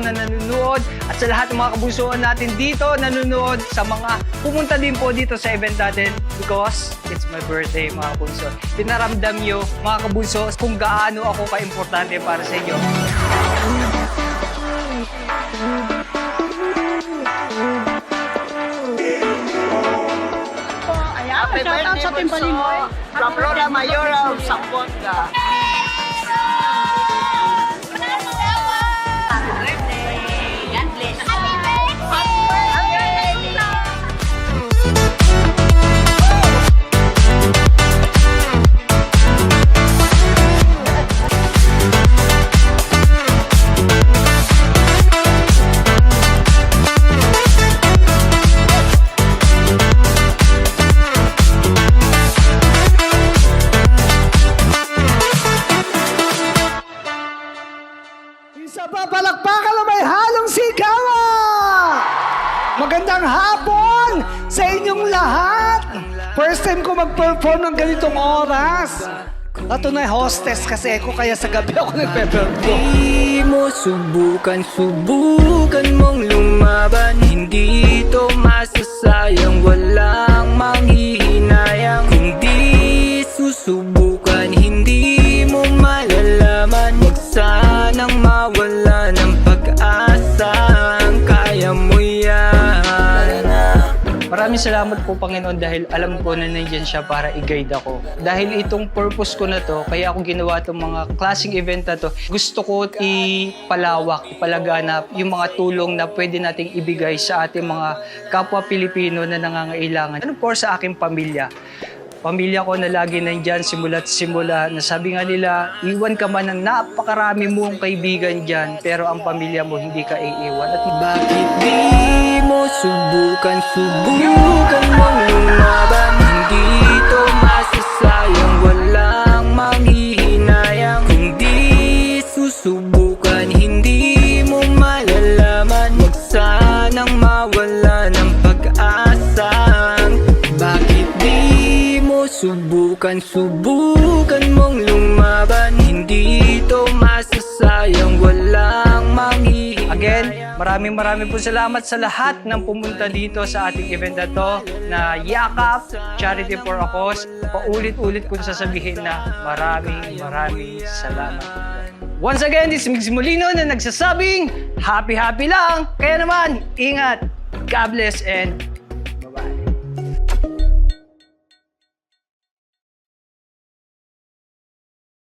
po na nanonood at sa lahat ng mga kabunsuan natin dito nanonood, sa mga pumunta din po dito sa event natin because it's my birthday mga kabunso. Pinaramdam nyo mga kabunso kung gaano ako ka-importante para sa inyo. Happy birthday, sa timbalin mo. From Roda Mayora of Zamboanga. Happy birthday. God bless. Happy Isa pa, palakpakan na may halong sigawa! Magandang hapon sa inyong lahat! First time ko mag-perform ng ganitong oras. Tunay hostess kasi ako, kaya sa gabi ako nagpe-perform. Di mo subukan mong lumaban. Hindi to masasayang, walang manghihinayang. Kung di susubukan, hindi mo malalaman. Huwag sanang mawala ng pag-asa, kaya mo yan. Maraming salamat po Panginoon dahil alam ko na nandiyan siya para i-guide ako. Dahil itong purpose ko na to, kaya ako ginawa itong mga klaseng event na to. Gusto ko ipalawak, ipalaganap yung mga tulong na pwede nating ibigay sa ating mga kapwa Pilipino na nangangailangan. Ano po sa aking pamilya? Pamilya ko na lagi nandyan simula't simula, na sabi nga nila, iwan ka man ng napakarami mong kaibigan dyan, pero ang pamilya mo hindi ka iiwan. At bakit di mo subukan mong lumaban? Hindi to masasayang, walang manghihinayang. Kung di susubukan, hindi mo malalaman. Huwag sanang mawala ng pag-asa. Bakit di mo subukan mong lumaban? Hindi to masasayang, walang manghihinayang. Again, maraming po salamat sa lahat ng pumunta dito sa ating event na to, na Yakap Charity for a Cause. Paulit-ulit kong sasabihin na maraming salamat. Once again, this is Migs Molino na nagsasabing happy lang. Kaya naman, ingat, God bless and